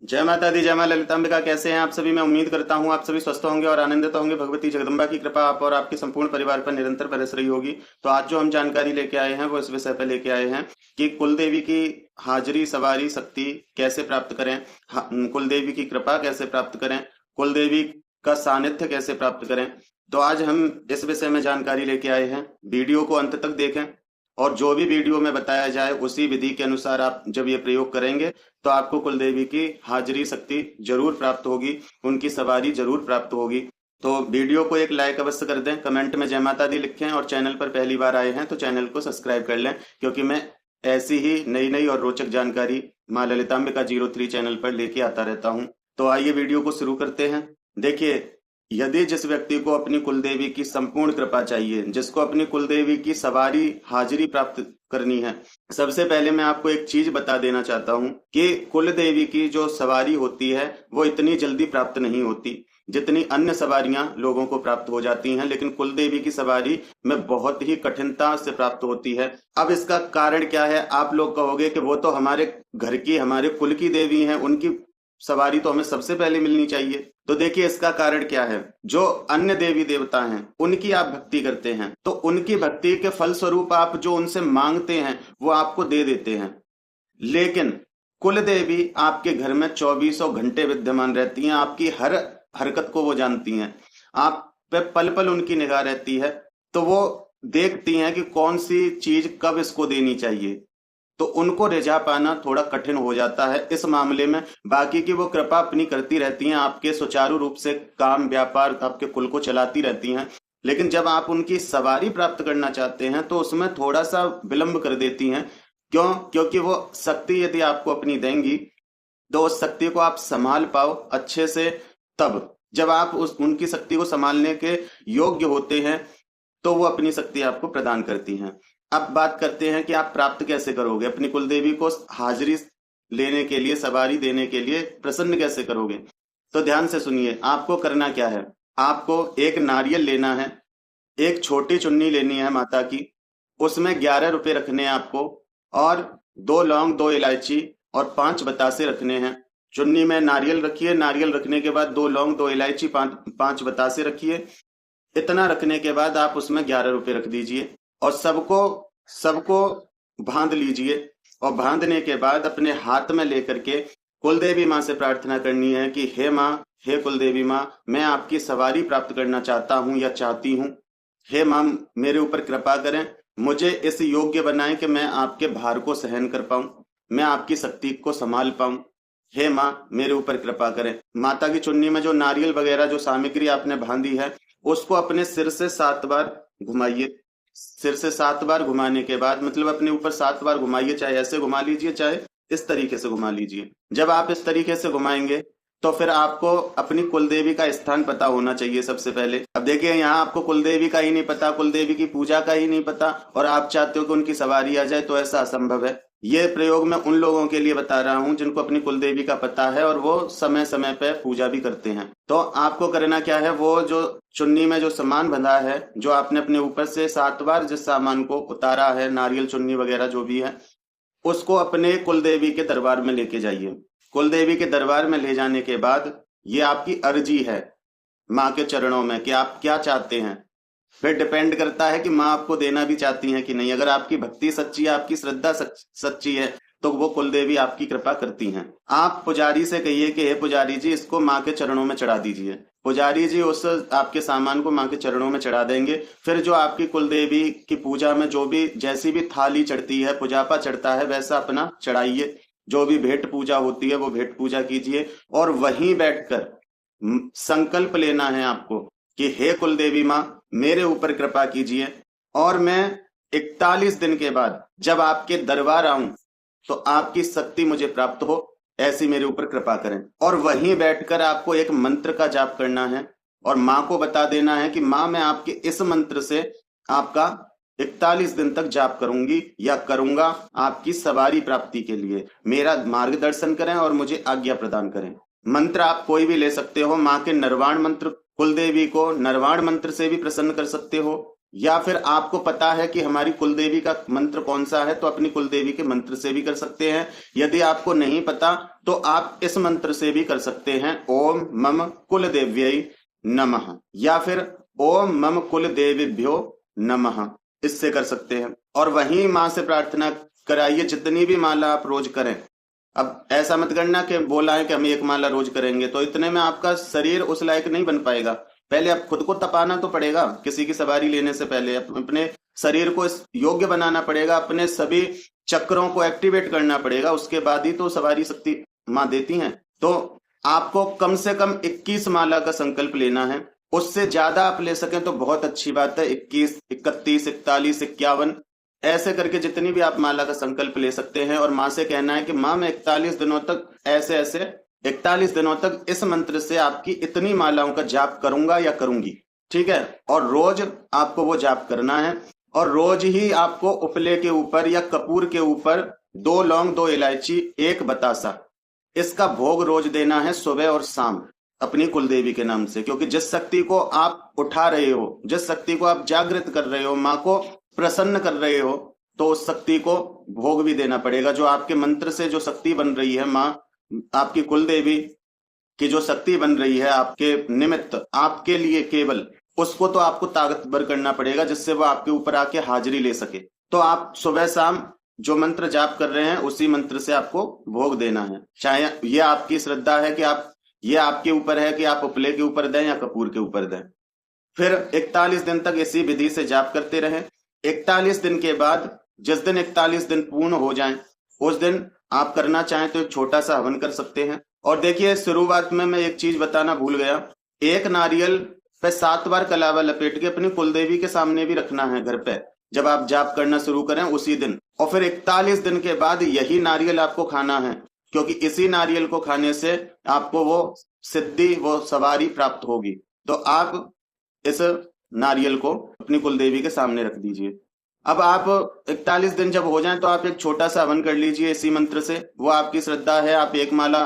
जय माता दी, जय मां ललितांबिका। कैसे हैं आप सभी? मैं उम्मीद करता हूं आप सभी स्वस्थ होंगे और आनंदित होंगे। भगवती जगदम्बा की कृपा आप और आपके संपूर्ण परिवार पर निरंतर बरस रही होगी। तो आज जो हम जानकारी लेके आए हैं वो इस विषय पर लेके आए हैं कि कुल देवी की हाजिरी सवारी शक्ति कैसे प्राप्त करें, कुल देवी की कृपा कैसे प्राप्त करें, कुल देवी का सानिध्य कैसे प्राप्त करें। तो आज हम इस विषय में जानकारी लेके आए हैं। वीडियो को अंत तक देखें और जो भी वीडियो में बताया जाए उसी विधि के अनुसार आप जब ये प्रयोग करेंगे तो आपको कुल देवी की हाजिरी शक्ति जरूर प्राप्त होगी, उनकी सवारी जरूर प्राप्त होगी। तो वीडियो को एक लाइक अवश्य कर दें, कमेंट में जय माता दी लिखें और चैनल पर पहली बार आए हैं तो चैनल को सब्सक्राइब कर लें, क्योंकि मैं ऐसी ही नई नई और रोचक जानकारी माँ ललितांबिका 03 चैनल पर लेके आता रहता हूँ। तो आइए वीडियो को शुरू करते हैं। देखिए, यदि जिस व्यक्ति को अपनी कुलदेवी की संपूर्ण कृपा चाहिए, जिसको अपनी कुलदेवी की सवारी हाजिरी प्राप्त करनी है, सबसे पहले मैं आपको एक चीज बता देना चाहता हूं कि कुल देवी की जो सवारी होती है वो इतनी जल्दी प्राप्त नहीं होती जितनी अन्य सवारियां लोगों को प्राप्त हो जाती हैं, लेकिन कुल देवी की सवारी में बहुत ही कठिनता से प्राप्त होती है। अब इसका कारण क्या है? आप लोग कहोगे कि वो तो हमारे घर की, हमारे कुल की देवी हैं, उनकी सवारी तो हमें सबसे पहले मिलनी चाहिए। तो देखिए, इसका कारण क्या है। जो अन्य देवी देवता हैं उनकी आप भक्ति करते हैं तो उनकी भक्ति के फल स्वरूप आप जो उनसे मांगते हैं वो आपको दे देते हैं, लेकिन कुल देवी आपके घर में 24 घंटे विद्यमान रहती हैं, आपकी हर हरकत को वो जानती हैं, आप पे पल पल उनकी निगाह रहती है। तो वो देखती हैं कि कौन सी चीज कब इसको देनी चाहिए। तो उनको रिझा पाना थोड़ा कठिन हो जाता है इस मामले में। बाकी की वो कृपा अपनी करती रहती हैं, आपके सुचारू रूप से काम व्यापार आपके कुल को चलाती रहती हैं। लेकिन जब आप उनकी सवारी प्राप्त करना चाहते हैं तो उसमें थोड़ा सा विलंब कर देती हैं। क्यों? क्योंकि वो शक्ति यदि आपको अपनी देंगी तो उस शक्ति को आप संभाल पाओ अच्छे से। तब जब आप उस उनकी शक्ति को संभालने के योग्य होते हैं तो वो अपनी शक्ति आपको प्रदान करती हैं। अब बात करते हैं कि आप प्राप्त कैसे करोगे, अपनी कुलदेवी को हाजिरी लेने के लिए, सवारी देने के लिए प्रसन्न कैसे करोगे। तो ध्यान से सुनिए, आपको करना क्या है। आपको एक नारियल लेना है, एक छोटी चुन्नी लेनी है माता की, उसमें 11 रुपए रखने हैं आपको, और 2 लौंग, 2 इलायची और 5 बतासे रखने हैं। चुन्नी में नारियल रखिए, नारियल रखने के बाद 2 लौंग, 2 इलायची, 5 बतासे रखिए। इतना रखने के बाद आप उसमें 11 रुपए रख दीजिए और सबको सबको बांध लीजिए। और बांधने के बाद अपने हाथ में लेकर के कुलदेवी माँ से प्रार्थना करनी है कि हे माँ, हे कुलदेवी माँ, मैं आपकी सवारी प्राप्त करना चाहता हूँ या चाहती हूँ। हे माँ, मेरे ऊपर कृपा करें, मुझे इस योग्य बनाएं कि मैं आपके भार को सहन कर पाऊं, मैं आपकी शक्ति को संभाल पाऊं। हे माँ, मेरे ऊपर कृपा करें। माता की चुन्नी में जो नारियल वगैरह जो सामग्री आपने बांधी है उसको अपने सिर से 7 बार घुमाइए। सिर से 7 बार घुमाने के बाद, मतलब अपने ऊपर 7 बार घुमाइए, चाहे ऐसे घुमा लीजिए चाहे इस तरीके से घुमा लीजिए। जब आप इस तरीके से घुमाएंगे तो फिर आपको अपनी कुलदेवी का स्थान पता होना चाहिए सबसे पहले। अब देखिए, यहाँ आपको कुलदेवी का ही नहीं पता, कुलदेवी की पूजा का ही नहीं पता और आप चाहते हो कि उनकी सवारी आ जाए, तो ऐसा असंभव है। ये प्रयोग मैं उन लोगों के लिए बता रहा हूँ जिनको अपनी कुलदेवी का पता है और वो समय समय पे पूजा भी करते हैं। तो आपको करना क्या है, वो जो चुन्नी में जो सामान बंधा है, जो आपने अपने ऊपर से 7 बार जिस सामान को उतारा है, नारियल, चुन्नी वगैरह जो भी है, उसको अपने कुलदेवी के दरबार में लेके जाइए। कुलदेवी के दरबार में ले जाने के बाद ये आपकी अर्जी है माँ के चरणों में कि आप क्या चाहते हैं। फिर डिपेंड करता है कि माँ आपको देना भी चाहती है कि नहीं। अगर आपकी भक्ति सच्ची है, आपकी श्रद्धा सच्ची है, तो वो कुलदेवी आपकी कृपा करती हैं। आप पुजारी से कहिए कि हे पुजारी जी, इसको माँ के चरणों में चढ़ा दीजिए। पुजारी जी उस आपके सामान को माँ के चरणों में चढ़ा देंगे। फिर जो आपकी कुलदेवी की पूजा में जो भी जैसी भी थाली चढ़ती है, पुजापा चढ़ता है, वैसा अपना चढ़ाइए। जो भी भेंट पूजा होती है वो भेंट पूजा कीजिए और वहीं बैठकर संकल्प लेना है आपको कि हे कुलदेवी माँ, मेरे ऊपर कृपा कीजिए और मैं 41 दिन के बाद जब आपके दरबार आऊं तो आपकी शक्ति मुझे प्राप्त हो, ऐसी मेरे ऊपर कृपा करें। और वहीं बैठकर आपको एक मंत्र का जाप करना है और माँ को बता देना है कि माँ, मैं आपके इस मंत्र से आपका 41 दिन तक जाप करूंगी या करूंगा आपकी सवारी प्राप्ति के लिए। मेरा मार्गदर्शन करें और मुझे आज्ञा प्रदान करें। मंत्र आप कोई भी ले सकते हो। माँ के नरवाण मंत्र, कुलदेवी को नरवाण मंत्र से भी प्रसन्न कर सकते हो, या फिर आपको पता है कि हमारी कुल देवी का मंत्र कौन सा है, तो अपनी कुल देवी के मंत्र से भी कर सकते हैं। यदि आपको नहीं पता तो आप इस मंत्र से भी कर सकते हैं, ओम मम कुल देव्यै नमः, या फिर ओम मम कुल देवीभ्यो नमः, इससे कर सकते हैं। और वहीं माँ से प्रार्थना कराइए, जितनी भी माला आप रोज करें। अब ऐसा मत करना कि बोला है कि हम एक माला रोज करेंगे, तो इतने में आपका शरीर उस लायक नहीं बन पाएगा। पहले आप खुद को तपाना तो पड़ेगा, किसी की सवारी लेने से पहले अपने शरीर को इस योग्य बनाना पड़ेगा, अपने सभी चक्रों को एक्टिवेट करना पड़ेगा, उसके बाद ही तो सवारी शक्ति माँ देती हैं। तो आपको कम से कम 21 माला का संकल्प लेना है। उससे ज्यादा आप ले सकें तो बहुत अच्छी बात है, 21, 31, 41, 51 ऐसे करके जितनी भी आप माला का संकल्प ले सकते हैं। और माँ से कहना है कि माँ मैं 41 दिनों तक ऐसे ऐसे 41 दिनों तक इस मंत्र से आपकी इतनी मालाओं का जाप करूंगा या करूंगी, ठीक है। और रोज आपको वो जाप करना है, और रोज ही आपको उपले के ऊपर या कपूर के ऊपर 2 लौंग, 2 इलायची, 1 बतासा, इसका भोग रोज देना है सुबह और शाम अपनी कुलदेवी के नाम से। क्योंकि जिस शक्ति को आप उठा रहे हो, जिस शक्ति को आप जागृत कर रहे हो, माँ को प्रसन्न कर रहे हो, तो उस शक्ति को भोग भी देना पड़ेगा। जो आपके मंत्र से जो शक्ति बन रही है, माँ आपकी कुलदेवी की जो शक्ति बन रही है आपके निमित्त, आपके लिए केवल, उसको तो आपको ताकतवर करना पड़ेगा, जिससे वो आपके ऊपर आके हाजिरी ले सके। तो आप सुबह शाम जो मंत्र जाप कर रहे हैं उसी मंत्र से आपको भोग देना है। चाहे ये आपकी श्रद्धा है कि आप, ये आपके ऊपर है कि आप उपले के ऊपर दें या कपूर के ऊपर दें। फिर 41 दिन तक इसी विधि से जाप करते रहें। 41 दिन के बाद, जिस दिन 41 दिन पूर्ण हो जाएं, उस दिन आप करना चाहें तो एक छोटा सा हवन कर सकते हैं। और देखिए, शुरुआत में मैं एक चीज बताना भूल गया, एक नारियल पे 7 बार कलावा लपेट के अपनी कुलदेवी के सामने भी रखना है घर पे, जब आप जाप करना शुरू करें उसी दिन। और फिर 41 दिन के बाद यही नारियल आपको खाना है, क्योंकि इसी नारियल को खाने से आपको वो सिद्धि, वो सवारी प्राप्त होगी। तो आप इस नारियल को अपनी कुलदेवी के सामने रख दीजिए। अब आप 41 दिन जब हो जाएं तो आप एक छोटा सा हवन कर लीजिए इसी मंत्र से। वो आपकी श्रद्धा है, आप 1 माला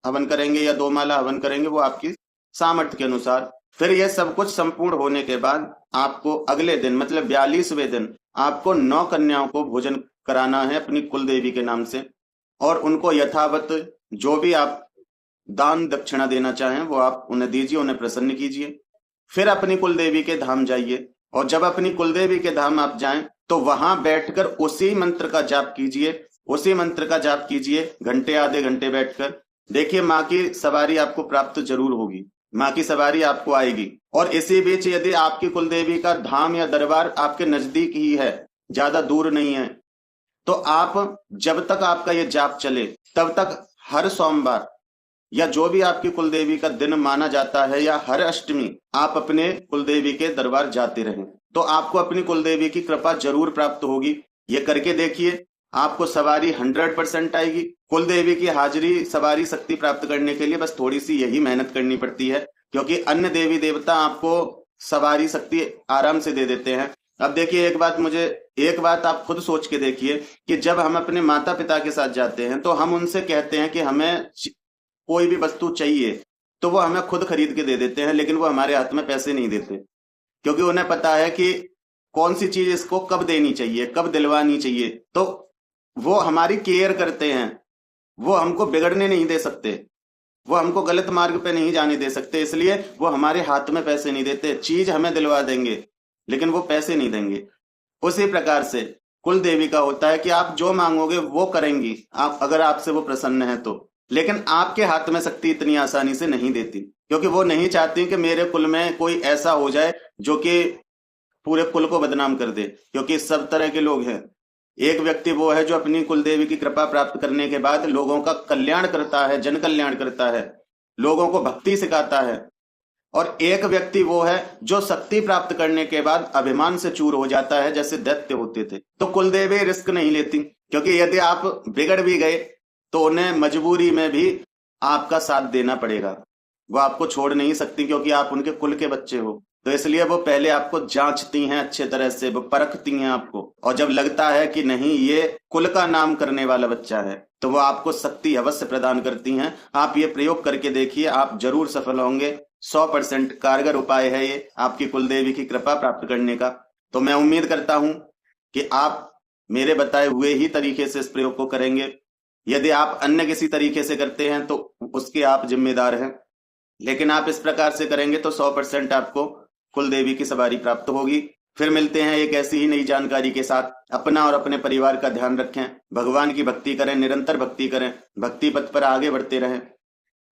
हवन करेंगे या 2 माला हवन करेंगे, वो आपकी सामर्थ्य के अनुसार। फिर यह सब कुछ संपूर्ण होने के बाद आपको अगले दिन, मतलब 42वें दिन, आपको 9 कन्याओं को भोजन कराना है अपनी कुलदेवी के नाम से। और उनको यथावत जो भी आप दान दक्षिणा देना चाहें वो आप उन्हें दीजिए, उन्हें प्रसन्न कीजिए। फिर अपनी कुलदेवी के धाम जाइए, और जब अपनी कुलदेवी के धाम आप जाएं तो वहां बैठकर उसी मंत्र का जाप कीजिए, उसी मंत्र का जाप कीजिए घंटे, आधे घंटे बैठकर। देखिए, माँ की सवारी आपको प्राप्त जरूर होगी, माँ की सवारी आपको आएगी। और इसी बीच यदि आपकी कुलदेवी का धाम या दरबार आपके नजदीक ही है, ज्यादा दूर नहीं है, तो आप जब तक आपका ये जाप चले तब तक हर सोमवार या जो भी आपकी कुलदेवी का दिन माना जाता है, या हर अष्टमी, आप अपने कुलदेवी के दरबार जाते रहें, तो आपको अपनी कुलदेवी की कृपा जरूर प्राप्त होगी। ये करके देखिए, आपको सवारी 100% आएगी। कुलदेवी की हाजिरी, सवारी शक्ति प्राप्त करने के लिए बस थोड़ी सी यही मेहनत करनी पड़ती है, क्योंकि अन्य देवी देवता आपको सवारी शक्ति आराम से दे देते हैं। अब देखिए, एक बात आप खुद सोच के देखिए कि जब हम अपने माता पिता के साथ जाते हैं तो हम उनसे कहते हैं कि हमें कोई भी वस्तु चाहिए, तो वो हमें खुद खरीद के दे देते हैं, लेकिन वो हमारे हाथ में पैसे नहीं देते, क्योंकि उन्हें पता है कि कौन सी चीज इसको कब देनी चाहिए, कब दिलवानी चाहिए। तो वो हमारी केयर करते हैं, वो हमको बिगड़ने नहीं दे सकते, वो हमको गलत मार्ग पे नहीं जाने दे सकते, इसलिए वो हमारे हाथ में पैसे नहीं देते। चीज हमें दिलवा देंगे लेकिन वो पैसे नहीं देंगे। उसी प्रकार से कुल देवी का होता है कि आप जो मांगोगे वो करेंगी, आप अगर आपसे वो प्रसन्न है तो। लेकिन आपके हाथ में शक्ति इतनी आसानी से नहीं देती, क्योंकि वो नहीं चाहती कि मेरे कुल में कोई ऐसा हो जाए जो कि पूरे कुल को बदनाम कर दे, क्योंकि सब तरह के लोग हैं। एक व्यक्ति वो है जो अपनी कुलदेवी की कृपा प्राप्त करने के बाद लोगों का कल्याण करता है, जन कल्याण करता है, लोगों को भक्ति सिखाता है। और एक व्यक्ति वो है जो शक्ति प्राप्त करने के बाद अभिमान से चूर हो जाता है, जैसे दैत्य होते थे। तो कुलदेवी रिस्क नहीं लेती, क्योंकि यदि आप बिगड़ भी गए तो उन्हें मजबूरी में भी आपका साथ देना पड़ेगा, वो आपको छोड़ नहीं सकती, क्योंकि आप उनके कुल के बच्चे हो। तो इसलिए वो पहले आपको जांचती हैं अच्छे तरह से, वो परखती हैं आपको, और जब लगता है कि नहीं ये कुल का नाम करने वाला बच्चा है, तो वो आपको शक्ति अवश्य प्रदान करती हैं। आप ये प्रयोग करके देखिए, आप जरूर सफल होंगे। 100% कारगर उपाय है ये आपकी कुलदेवी की कृपा प्राप्त करने का। तो मैं उम्मीद करता हूं कि आप मेरे बताए हुए ही तरीके से इस प्रयोग को करेंगे। यदि आप अन्य किसी तरीके से करते हैं तो उसके आप जिम्मेदार हैं, लेकिन आप इस प्रकार से करेंगे तो 100% आपको कुल देवी की सवारी प्राप्त होगी। फिर मिलते हैं एक ऐसी ही नई जानकारी के साथ। अपना और अपने परिवार का ध्यान रखें, भगवान की भक्ति करें, निरंतर भक्ति करें, भक्ति पथ पर आगे बढ़ते रहें,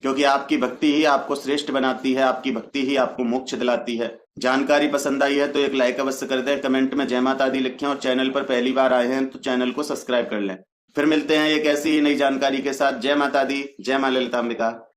क्योंकि आपकी भक्ति ही आपको श्रेष्ठ बनाती है, आपकी भक्ति ही आपको मोक्ष दिलाती है। जानकारी पसंद आई है तो एक लाइक अवश्य कर दें, कमेंट में जय माता दी लिखें और चैनल पर पहली बार आए हैं तो चैनल को सब्सक्राइब कर लें। फिर मिलते हैं एक ऐसी ही नई जानकारी के साथ। जय माता दी, जय मां ललितांबिका।